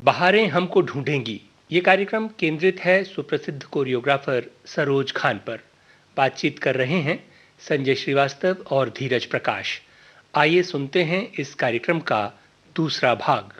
बहारें हमको ढूंढेंगी। ये कार्यक्रम केंद्रित है सुप्रसिद्ध कोरियोग्राफर सरोज खान पर। बातचीत कर रहे हैं संजय श्रीवास्तव और धीरज प्रकाश। आइए सुनते हैं इस कार्यक्रम का दूसरा भाग।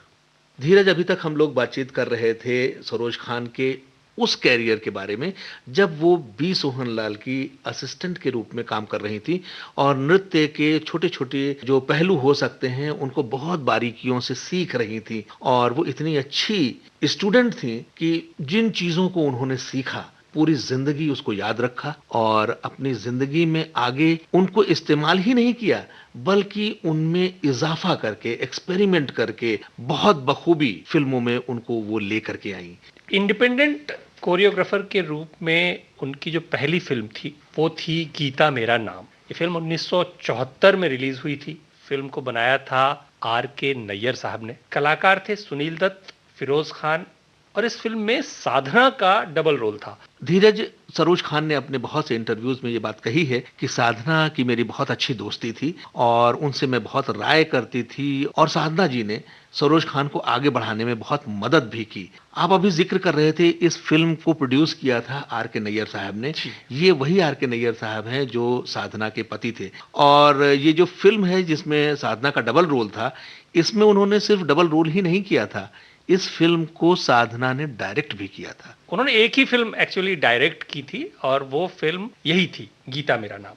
धीरज, अभी तक हम लोग बातचीत कर रहे थे सरोज खान के उस कैरियर के बारे में जब वो बी सोहनलाल की असिस्टेंट के रूप में काम कर रही थी और नृत्य के छोटे छोटे जो पहलू हो सकते हैं उनको बहुत बारीकियों से सीख रही थी। और वो इतनी अच्छी स्टूडेंट थी कि जिन चीजों को उन्होंने सीखा पूरी जिंदगी उसको याद रखा और अपनी जिंदगी में आगे उनको इस्तेमाल ही नहीं किया बल्कि उनमें इजाफा करके एक्सपेरिमेंट करके बहुत बखूबी फिल्मों में उनको वो लेकर के आई। इंडिपेंडेंट कोरियोग्राफर के रूप में उनकी जो पहली फिल्म थी वो थी गीता मेरा नाम। ये फिल्म 1974 में रिलीज हुई थी। फिल्म को बनाया था आर के नैयर साहब ने। कलाकार थे सुनील दत्त, फिरोज खान और इस फिल्म में साधना का डबल रोल था। धीरज, सरोज खान ने अपने बहुत से इंटरव्यूज में ये बात कही है कि साधना की मेरी बहुत अच्छी दोस्ती थी और उनसे मैं बहुत राय करती थी और साधना जी ने सरोज खान को आगे बढ़ाने में बहुत मदद भी की। आप अभी जिक्र कर रहे थे इस फिल्म को प्रोड्यूस किया था आर के नैयर साहब ने। ये वही आर के नैयर साहब हैं जो साधना के पति थे। और ये जो फिल्म है जिसमें साधना का डबल रोल था, इसमें उन्होंने सिर्फ डबल रोल ही नहीं किया था, इस फिल्म को साधना ने डायरेक्ट भी किया था। उन्होंने एक ही फिल्म एक्चुअली डायरेक्ट की थी और वो फिल्म यही थी, गीता मेरा नाम।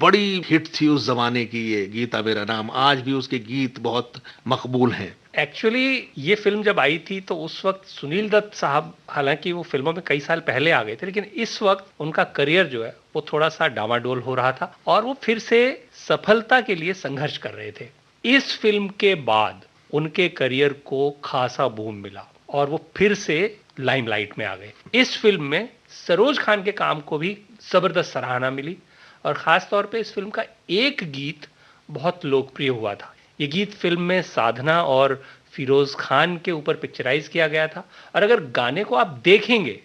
बड़ी हिट थी उस जमाने की ये गीता मेरा नाम। आज भी उसके गीत बहुत मकबूल हैं। एक्चुअली ये फिल्म जब आई थी तो उस वक्त सुनील दत्त साहब, हालांकि वो फिल्मों में कई साल पहले आ गए थे, लेकिन इस वक्त उनका करियर जो है वो थोड़ा सा डामाडोल हो रहा था और वो फिर से सफलता के लिए संघर्ष कर रहे थे। इस फिल्म के बाद उनके करियर को खासा बूम मिला और वो फिर से लाइमलाइट में आ गए। इस फिल्म में सरोज खान के काम को भी जबरदस्त सराहना मिली और खास तौर पे इस फिल्म का एक गीत बहुत लोकप्रिय हुआ था। ये गीत फिल्म में साधना और फिरोज खान के ऊपर पिक्चराइज किया गया था और अगर गाने को आप देखेंगे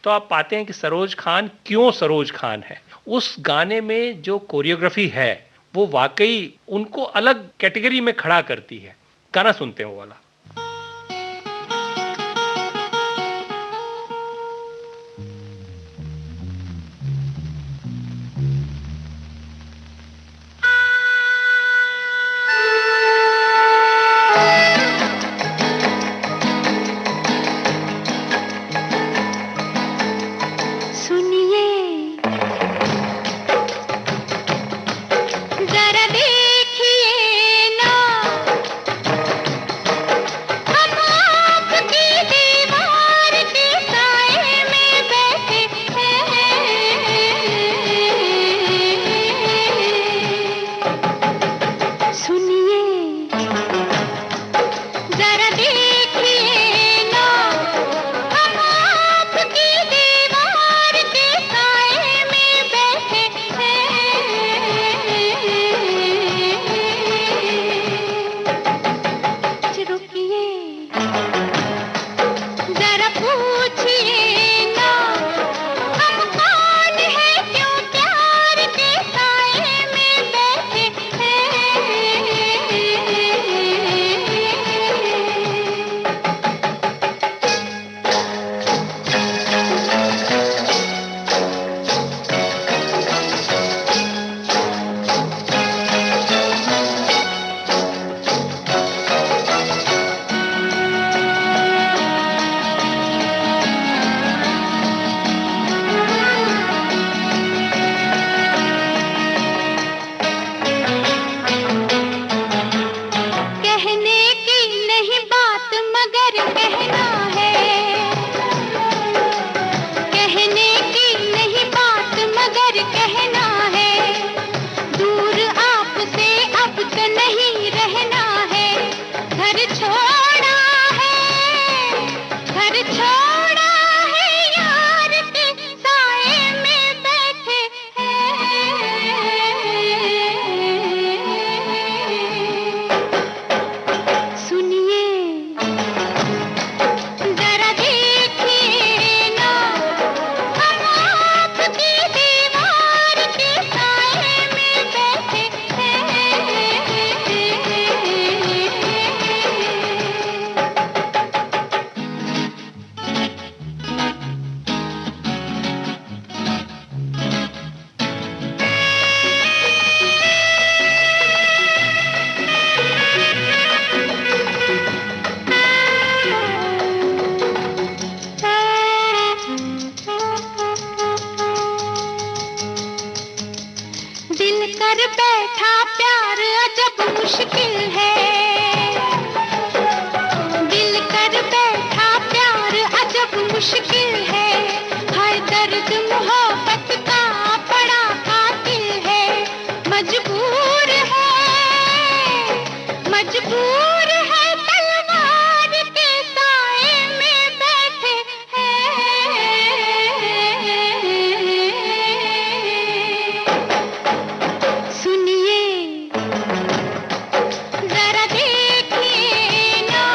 तो आप पाते हैं कि सरोज खान क्यों सरोज खान है। उस गाने में जो कोरियोग्राफी है वो वाकई उनको अलग कैटेगरी में खड़ा करती है। गाना सुनते हैं वो वाला। मुश्किल है, हर दर्द मोहब्बत का बड़ा कातिल है, मजबूर है तलवार के साए में बैठे हैं। सुनिए जरा देखिए ना,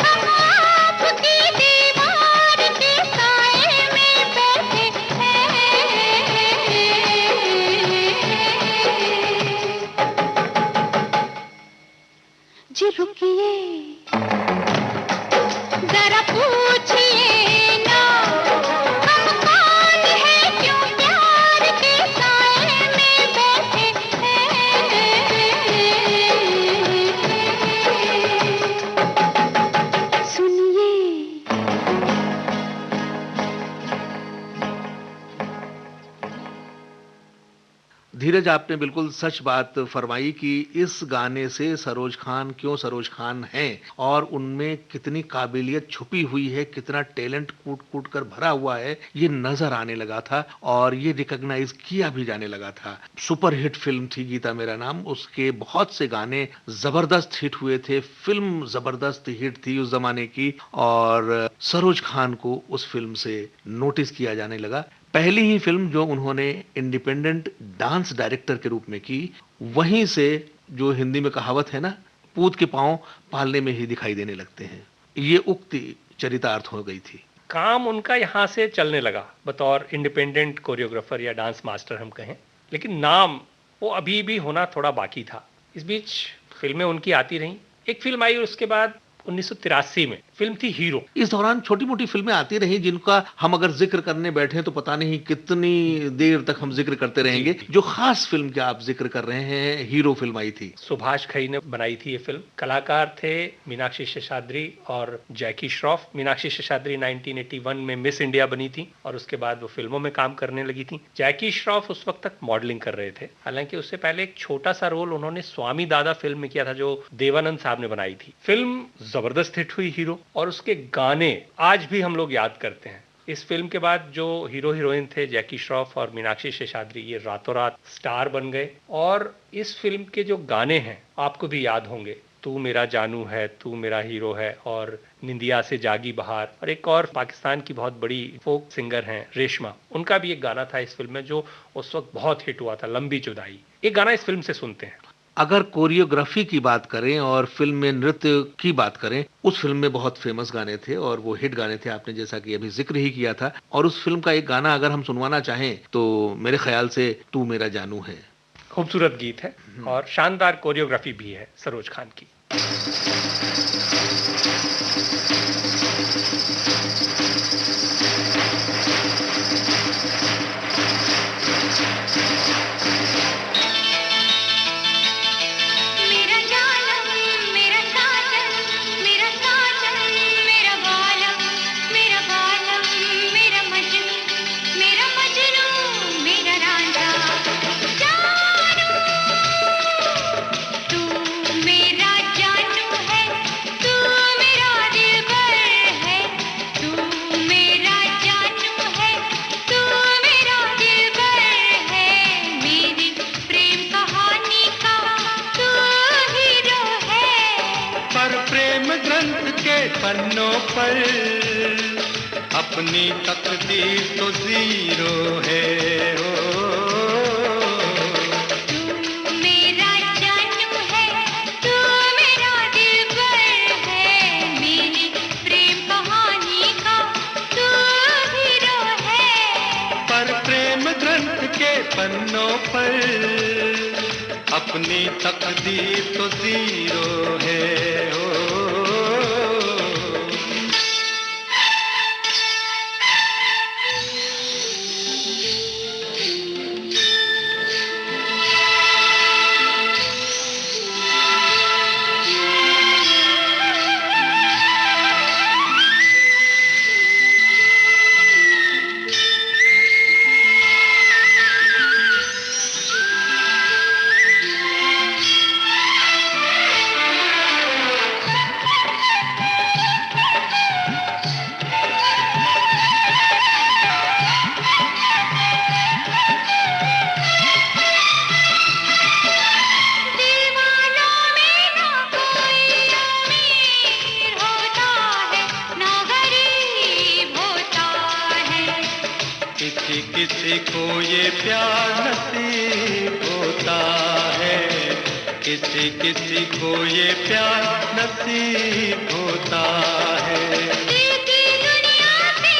हम आपकी दीवार के साए में बैठे हैं। जी रुकिए, जरा पूछिए ना, हम कौन है, क्यों प्यार के साए में बैठे हैं। सुनिए धीरज, आपने बिल्कुल सच बात फरमाई कि इस गाने से सरोज खान क्यों सरोज खान हैं और उनमें कितनी काबिलियत छुपी हुई है, कितना टैलेंट कूट कूट कर भरा हुआ है, ये नजर आने लगा था और ये रिकॉग्नाइज किया भी जाने लगा था। सुपर हिट फिल्म थी गीता मेरा नाम, उसके बहुत से गाने जबरदस्त हिट हुए थे, फिल्म जबरदस्त हिट थी उस जमाने की और सरोज खान को उस फिल्म से नोटिस किया जाने लगा। पहली ही फिल्म जो उन्होंने इंडिपेंडेंट डांस डायरेक्टर के रूप में की, वहीं से जो हिंदी में कहावत है ना, पूत के पांव पालने में ही दिखाई देने लगते हैं, ये उक्ति चरितार्थ हो गई थी। काम उनका यहाँ से चलने लगा बतौर इंडिपेंडेंट कोरियोग्राफर या डांस मास्टर हम कहें, लेकिन नाम वो अभी भी होना थोड़ा बाकी था। इस बीच फिल्में उनकी आती रहीं। एक फिल्म आई और उसके बाद 1983 में फिल्म थी हीरो। इस दौरान छोटी मोटी फिल्में आती रही जिनका हम अगर जिक्र करने बैठे तो पता नहीं कितनी देर तक हम जिक्र करते रहेंगे। जो खास फिल्म के आप जिक्र कर रहे हैं, हीरो फिल्म आई थी, सुभाष घई ने बनाई थी ये फिल्म। कलाकार थे मीनाक्षी शेषाद्री और जैकी श्रॉफ। मीनाक्षी शेषाद्री 1981 में मिस इंडिया बनी थी और उसके बाद वो फिल्मों में काम करने लगी थी। जैकी श्रॉफ उस वक्त तक मॉडलिंग कर रहे थे, हालांकि उससे पहले एक छोटा सा रोल उन्होंने स्वामी दादा फिल्म में किया था जो देवानंद साहब ने बनाई थी। फिल्म जबरदस्त हिट हुई हीरो, और उसके गाने आज भी हम लोग याद करते हैं। इस फिल्म के बाद जो हीरो हीरोइन थे जैकी श्रॉफ और मीनाक्षी शेषाद्री, ये रातों रात स्टार बन गए। और इस फिल्म के जो गाने हैं आपको भी याद होंगे, तू मेरा जानू है, तू मेरा हीरो है, और निंदिया से जागी बहार, और एक और पाकिस्तान की बहुत बड़ी फोक सिंगर हैं रेशमा, उनका भी एक गाना था इस फिल्म में जो उस वक्त बहुत हिट हुआ था, लंबी जुदाई। एक गाना इस फिल्म से सुनते हैं। अगर कोरियोग्राफी की बात करें और फिल्म में नृत्य की बात करें, उस फिल्म में बहुत फेमस गाने थे और वो हिट गाने थे, आपने जैसा कि अभी जिक्र ही किया था। और उस फिल्म का एक गाना अगर हम सुनवाना चाहें तो मेरे ख्याल से तू मेरा जानू है। खूबसूरत गीत है और शानदार कोरियोग्राफी भी है सरोज खान की। पन्नों पर अपनी तकदीर तो जीरो है। तू मेरा जानू है, तू मेरा दिलबर है, मेरी प्रेम कहानी का तू हीरो है। पर प्रेम ग्रंथ के पन्नों पर अपनी तकदीर तो जीरो है। किसी को ये प्यार नसीब होता है, किसी किसी को ये प्यार नसीब होता है। दीदी दुनिया से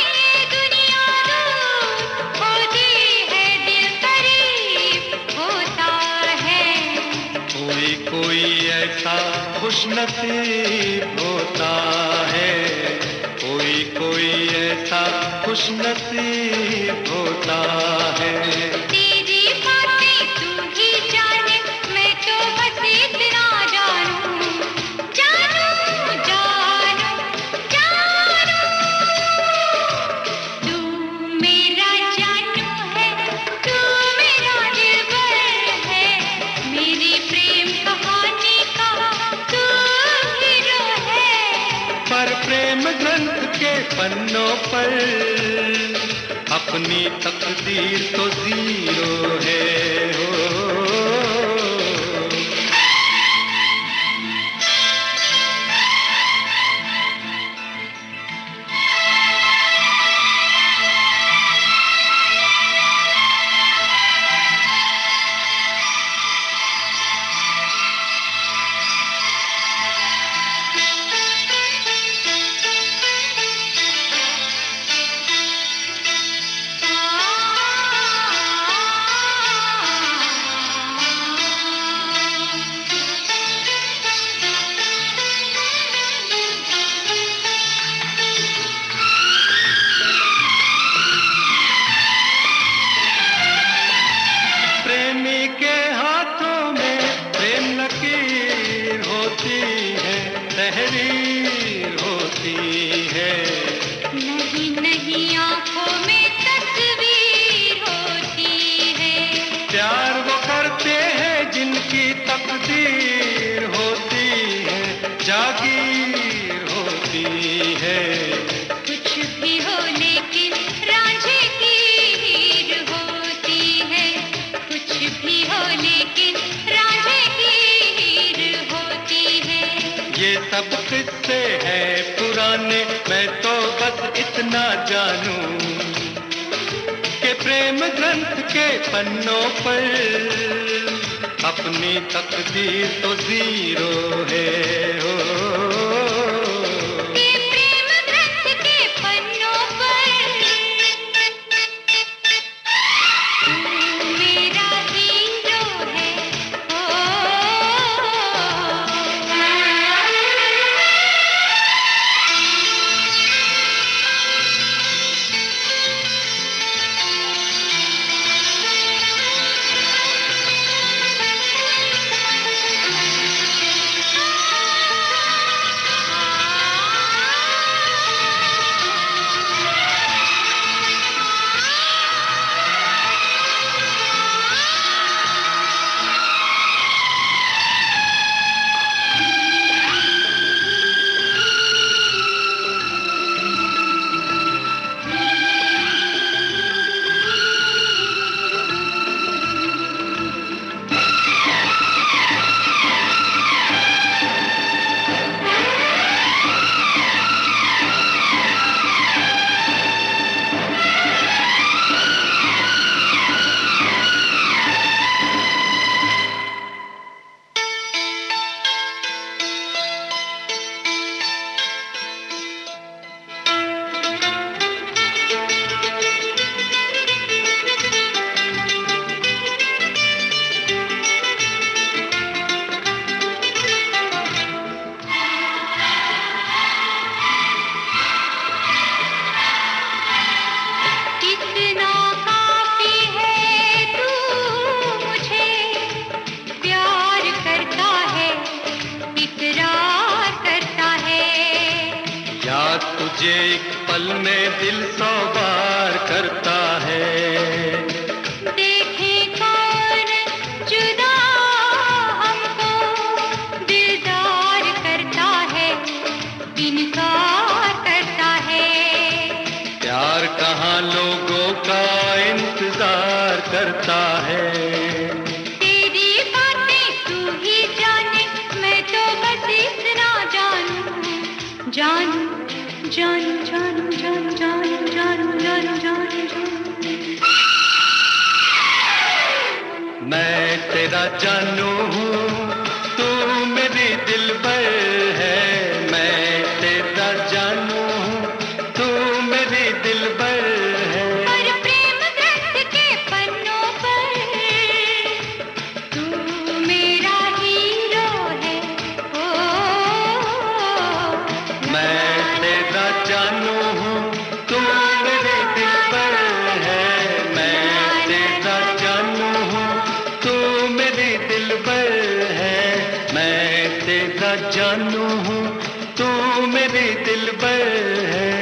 दुनिया दूर होती है, दिल करीब होता है। कोई कोई ऐसा खुश नसीब होता है, कोई कोई ऐसा खुश नसीब होता है। तेरी बातें तू ही जाने, मैं तो बस इतना जानूं, जानूं, जानूं, जानूं। तू मेरा जानू है, तू मेरा दिलबर है, मेरी प्रेम कहानी का तू हीरो है। पर प्रेम ग्रंथ के पन्नों पर अपनी तकदीर तो जीरो है हो। प्रेमी के हाथों में प्रेम लकीर होती है, तहरीर होती है। नहीं नहीं आंखों में तस्वीर होती है। प्यार वो करते हैं जिनकी तकदीर होती है, जागीर होती है। कुछ भी हो लेकिन रांझे की हीर होती है, कुछ भी हो लेकिन रांझे की हीर होती है। ये सब किस्से हैं पुराने, मैं तो बस इतना जानूं कि प्रेम ग्रंथ के पन्नों पर अपनी तकदीर तो जीरो है हो। ये प्रेम ग्रंथ के पन्नों पर तू मेरा हीरो है, तुझे एक पल में दिल सौ बार करता है। देखे कौन जुदा हमको दिलदार करता है, इनकार करता है। प्यार कहाँ लोगों का इंतजार करता है। तेरी बातें तू ही जाने, मैं तो बस इतना जानूं, जानूं जानूं जानूं जानूं जानूं जानूं जानूं जानूं जानूं। तेरा जानू हूँ, तू मेरी दिलबर है। मैं तेरा जानू हूँ, तू मेरी दिलबर है। और प्रेम ग्रंथ के पन्नों पर तू मेरा हीरो है। ओ मैं तेरा जानू हूँ, तू मेरी दिलबर है। मैं तेरा जानू हूँ, तू मेरी दिलबर है। मैं तेरा जानू हूँ, तू मेरी दिलबर है।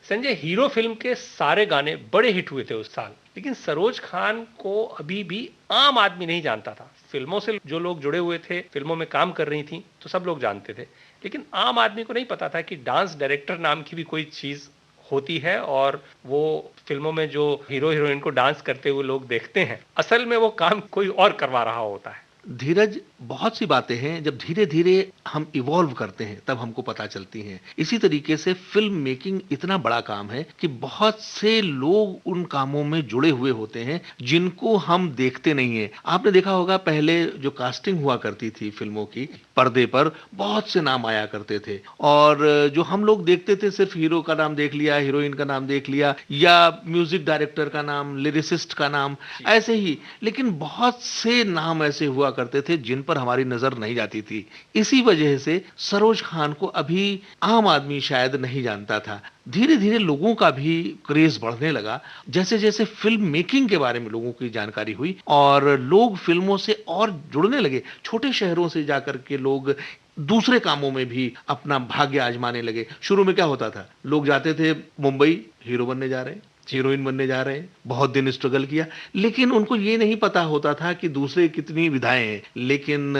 संजय, हीरो फिल्म के सारे गाने बड़े हिट हुए थे उस साल, लेकिन सरोज खान को अभी भी आम आदमी नहीं जानता था। फिल्मों से जो लोग जुड़े हुए थे, फिल्मों में काम कर रही थी, तो सब लोग जानते थे, लेकिन आम आदमी को नहीं पता था कि डांस डायरेक्टर नाम की भी कोई चीज होती है, और वो फिल्मों में जो हीरो हीरोइन को डांस करते हुए लोग देखते हैं, असल में वो काम कोई और करवा रहा होता है। धीरज, बहुत सी बातें हैं जब धीरे धीरे हम इवॉल्व करते हैं तब हमको पता चलती हैं। इसी तरीके से फिल्म मेकिंग इतना बड़ा काम है कि बहुत से लोग उन कामों में जुड़े हुए होते हैं जिनको हम देखते नहीं हैं। आपने देखा होगा पहले जो कास्टिंग हुआ करती थी फिल्मों की, पर्दे पर बहुत से नाम आया करते थे, और जो हम लोग देखते थे सिर्फ हीरो का नाम देख लिया, हीरोइन का नाम देख लिया, या म्यूजिक डायरेक्टर का नाम, लिरिसिस्ट का नाम, ऐसे ही। लेकिन बहुत से नाम ऐसे हुआ करते थे जिन पर हमारी नजर नहीं जाती थी। इसी वजह से सरोज खान को अभी आम आदमी शायद नहीं जानता था। धीरे धीरे लोगों का भी क्रेज बढ़ने लगा, जैसे जैसे फिल्म मेकिंग के बारे में लोगों की जानकारी हुई और लोग फिल्मों से और जुड़ने लगे। छोटे शहरों से जाकर के लोग दूसरे कामों में भी अपना भाग्य आजमाने लगे। शुरू में क्या होता था, लोग जाते थे मुंबई, हीरो बनने जा रहे हैं, हीरोइन बनने जा रहे हैं, बहुत दिन स्ट्रगल किया, लेकिन उनको ये नहीं पता होता था कि दूसरे कितनी विधाएं हैं। लेकिन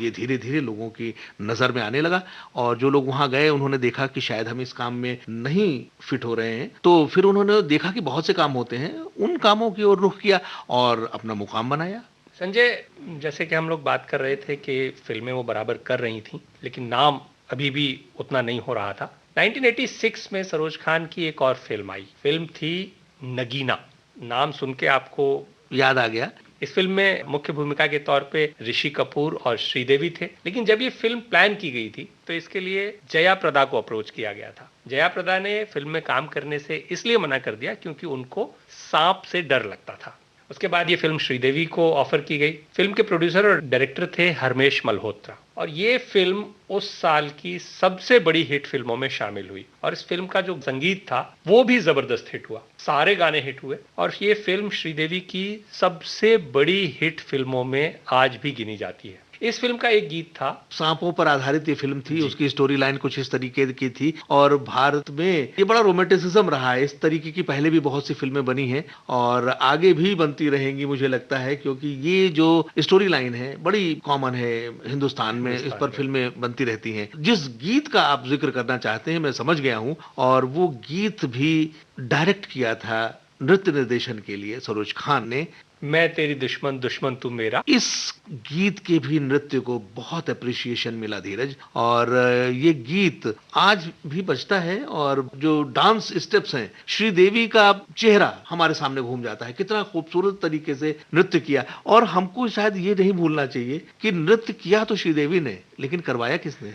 ये धीरे धीरे लोगों की नजर में आने लगा, और जो लोग वहां गए उन्होंने देखा कि शायद हम इस काम में नहीं फिट हो रहे हैं, तो फिर उन्होंने देखा कि बहुत से काम होते हैं, उन कामों की ओर रुख किया और अपना मुकाम बनाया। संजय, जैसे कि हम लोग बात कर रहे थे कि फिल्में वो बराबर कर रही थीं, लेकिन नाम अभी भी उतना नहीं हो रहा था। 1986 में सरोज खान की एक और फिल्म आई। फिल्म थी नगीना। नाम सुन के आपको याद आ गया। इस फिल्म में मुख्य भूमिका के तौर पे ऋषि कपूर और श्रीदेवी थे, लेकिन जब ये फिल्म प्लान की गई थी तो इसके लिए जया प्रदा को अप्रोच किया गया था। जया प्रदा ने फिल्म में काम करने से इसलिए मना कर दिया क्योंकि उनको सांप से डर लगता था। उसके बाद ये फिल्म श्रीदेवी को ऑफर की गई। फिल्म के प्रोड्यूसर और डायरेक्टर थे हरमेश मल्होत्रा, और ये फिल्म उस साल की सबसे बड़ी हिट फिल्मों में शामिल हुई। और इस फिल्म का जो संगीत था वो भी जबरदस्त हिट हुआ, सारे गाने हिट हुए, और ये फिल्म श्रीदेवी की सबसे बड़ी हिट फिल्मों में आज भी गिनी जाती है। इस फिल्म का एक गीत था, सांपों पर आधारित ये फिल्म थी, उसकी स्टोरी लाइन कुछ इस तरीके की थी, और भारत में ये बड़ा रोमांटिसिज्म रहा है। इस तरीके की पहले भी बहुत सी फिल्में बनी हैं और आगे भी बनती रहेंगी मुझे लगता है, क्योंकि ये जो स्टोरी लाइन है बड़ी कॉमन है हिंदुस्तान में, इस पर फिल्में बनती रहती हैं। जिस गीत का आप जिक्र करना चाहते हैं मैं समझ गया हूं, और वो गीत भी डायरेक्ट किया था नृत्य निर्देशन के लिए सरोज खान ने। मैं तेरी दुश्मन दुश्मन तू मेरा। इस गीत के भी नृत्य को बहुत अप्रिसिएशन मिला धीरज, और ये गीत आज भी बजता है, और जो डांस स्टेप्स हैं, श्रीदेवी का चेहरा हमारे सामने घूम जाता है, कितना खूबसूरत तरीके से नृत्य किया। और हमको शायद ये नहीं भूलना चाहिए कि नृत्य किया तो श्रीदेवी ने, लेकिन करवाया किसने?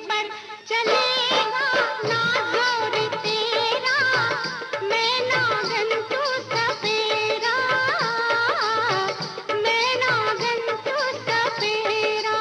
पर चलेगा ना जोर तेरा, मैं नागन तू सपेरा, मैं नागन तू सपेरा।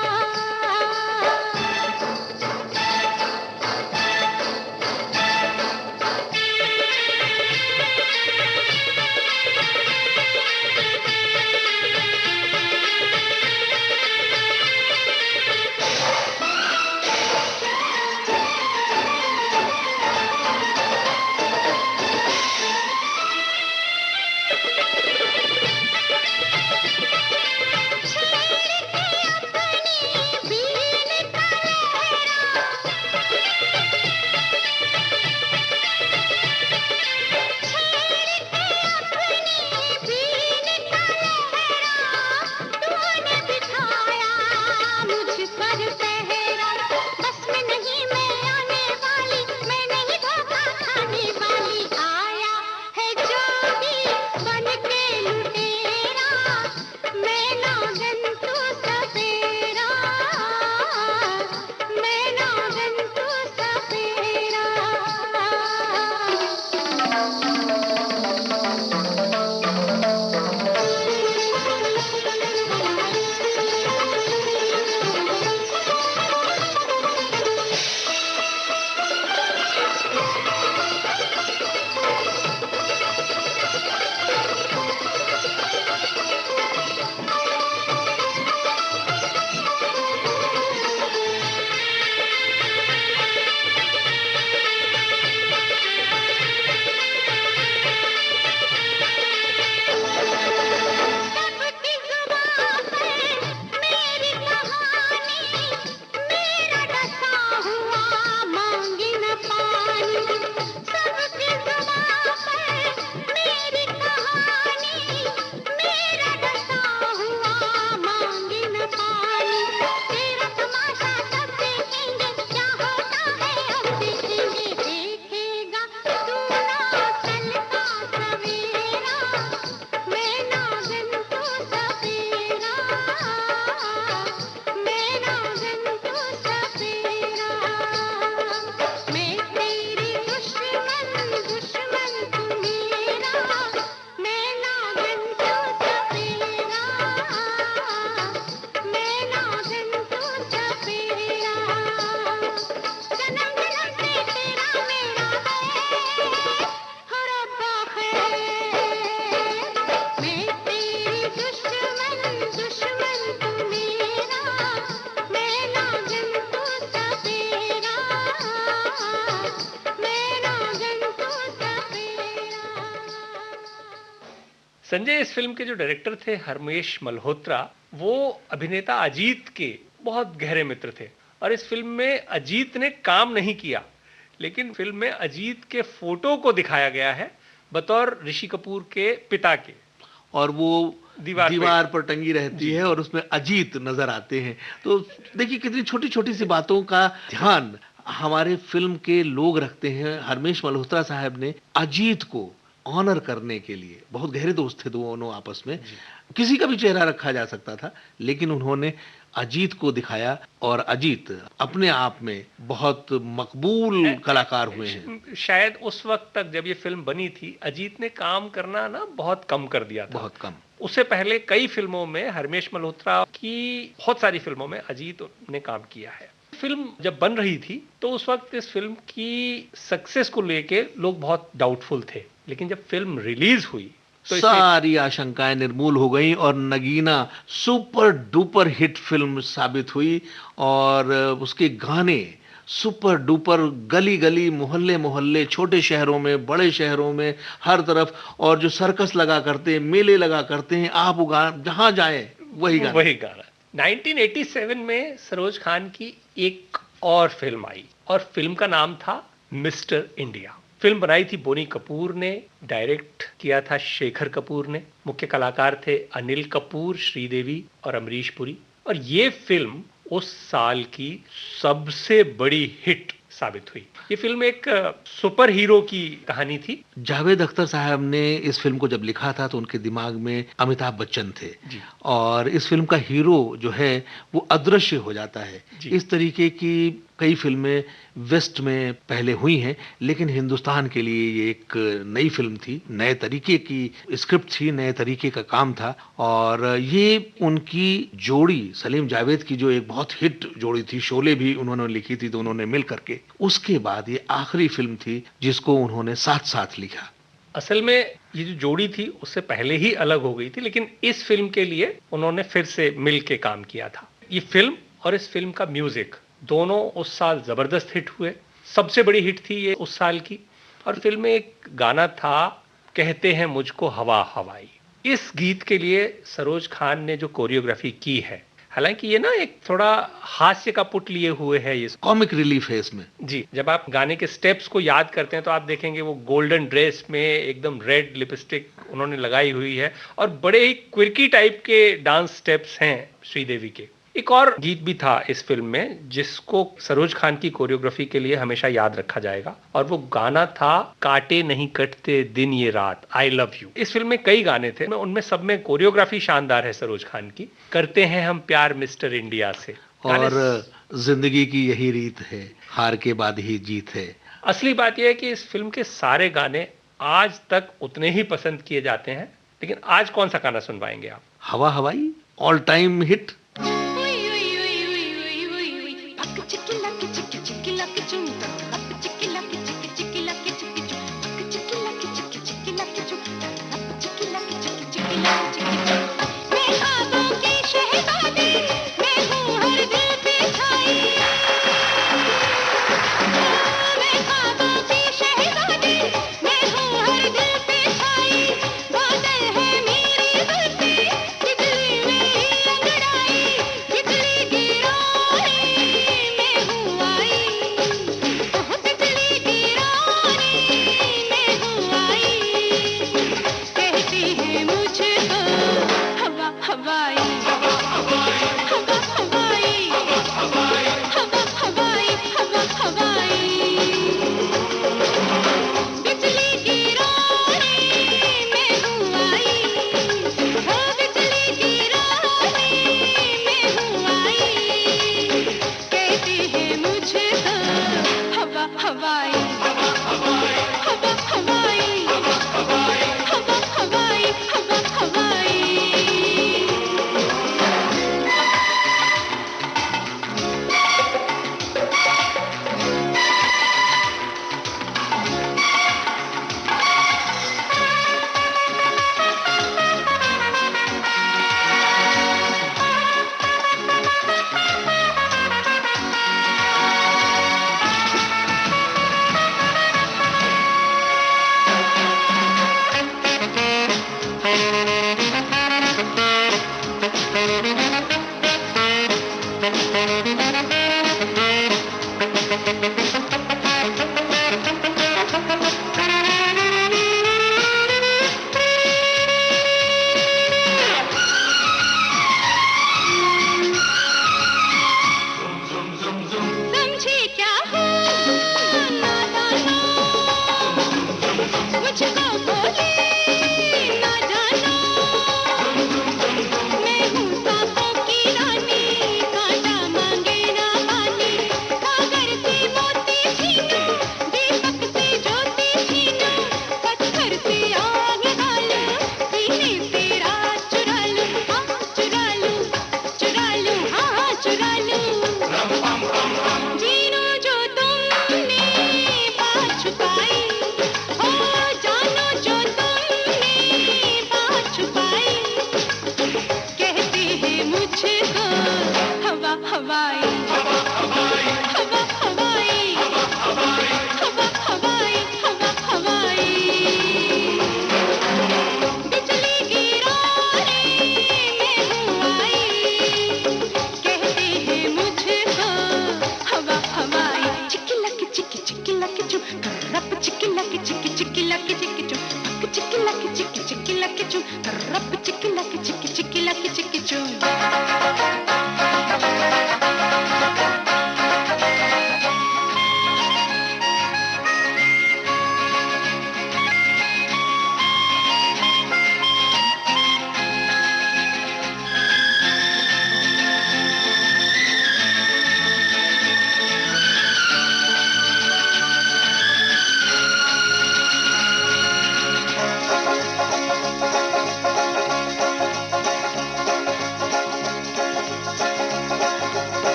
संजय, इस फिल्म के जो डायरेक्टर थे हरमेश मल्होत्रा, वो अभिनेता अजीत के बहुत गहरे मित्र थे। और इस फिल्म में अजीत ने काम नहीं किया, लेकिन फिल्म में अजीत के फोटो को दिखाया गया है बतौर ऋषि कपूर के पिता के, और वो दीवार पर टंगी रहती है और उसमें अजीत नजर आते हैं। तो देखिए कितनी छोटी छोटी सी बातों का ध्यान हमारे फिल्म के लोग रखते हैं। हरमेश मल्होत्रा साहब ने अजीत को ऑनर करने के लिए, बहुत गहरे दोस्त थे दोनों आपस में, किसी का भी चेहरा रखा जा सकता था, लेकिन उन्होंने अजीत को दिखाया और अजीत अपने आप में बहुत मकबूल कलाकार हुए हैं। शायद उस वक्त तक जब ये फिल्म बनी थी, अजीत ने काम करना ना बहुत कम कर दिया था। बहुत कम। उससे पहले कई फिल्मों में, हरमेश मल्होत्रा की बहुत सारी फिल्मों में अजीत ने काम किया है। फिल्म जब बन रही थी तो उस वक्त इस फिल्म की सक्सेस को लेके लोग बहुत डाउटफुल थे, लेकिन जब फिल्म रिलीज हुई तो सारी आशंकाएं निर्मूल हो गई और Nagina super duper hit film साबित हुई। और उसके गाने सुपर डुपर, गली गली, मोहल्ले मोहल्ले, छोटे शहरों में, बड़े शहरों में, हर तरफ। और जो सर्कस लगा करते हैं, मेले लगा करते हैं, आप उगा जहां जाए वही गाना। 1987 में सरोज खान की एक और फिल्म आई और फिल्म का नाम था मिस्टर इंडिया। फिल्म बनाई थी बोनी कपूर ने, डायरेक्ट किया था शेखर कपूर ने, मुख्य कलाकार थे अनिल कपूर, श्रीदेवी और अमरीश पुरी। और ये फिल्म उस साल की सबसे बड़ी हिट साबित हुई। ये फिल्म एक सुपर हीरो की कहानी थी। जावेद अख्तर साहब ने इस फिल्म को जब लिखा था तो उनके दिमाग में अमिताभ बच्चन थे और इस फिल्म का हीरो जो है वो अदृश्य हो जाता है। इस तरीके की कई फिल्में वेस्ट में पहले हुई हैं, लेकिन हिंदुस्तान के लिए ये एक नई फिल्म थी, नए तरीके की स्क्रिप्ट थी, नए तरीके का काम था। और ये उनकी जोड़ी सलीम जावेद की जो एक बहुत हिट जोड़ी थी, शोले भी उन्होंने लिखी थी दोनों ने मिल करके, उसके बाद ये आखिरी फिल्म थी जिसको उन्होंने साथ साथ लिखा। असल में ये जो जोड़ी थी उससे पहले ही अलग हो गई थी, लेकिन इस फिल्म के लिए उन्होंने फिर से मिल के काम किया था। ये फिल्म और इस फिल्म का म्यूजिक दोनों उस साल जबरदस्त हिट हुए। सबसे बड़ी हिट थी ये उस साल की। और फिल्म में एक गाना था, कहते हैं मुझको हवा हवाई। इस गीत के लिए सरोज खान ने जो कोरियोग्राफी की है, हालांकि ये ना एक थोड़ा हास्य का पुट लिए हुए है, ये कॉमिक रिलीफ है इसमें। जी, जब आप गाने के स्टेप्स को याद करते हैं तो आप देखेंगे वो गोल्डन ड्रेस में एकदम रेड लिपस्टिक उन्होंने लगाई हुई है और बड़े ही क्विर्की टाइप के डांस स्टेप्स हैं श्रीदेवी के। एक और गीत भी था इस फिल्म में जिसको सरोज खान की कोरियोग्राफी के लिए हमेशा याद रखा जाएगा, और वो गाना था काटे नहीं कटते दिन ये रात, आई लव यू। इस फिल्म में कई गाने थे, उनमें सब में कोरियोग्राफी शानदार है सरोज खान की। करते हैं हम प्यार मिस्टर इंडिया से, और जिंदगी की यही रीत है, हार के बाद ही जीत है। असली बात यह है कि इस फिल्म के सारे गाने आज तक उतने ही पसंद किए जाते हैं, लेकिन आज कौन सा गाना सुनवाएंगे आप? हवा हवाई ऑल टाइम हिट।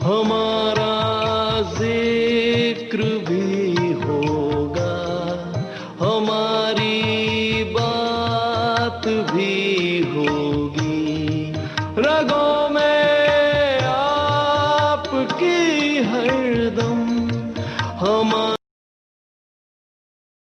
हमारा जिक्र भी होगा, हमारी बात भी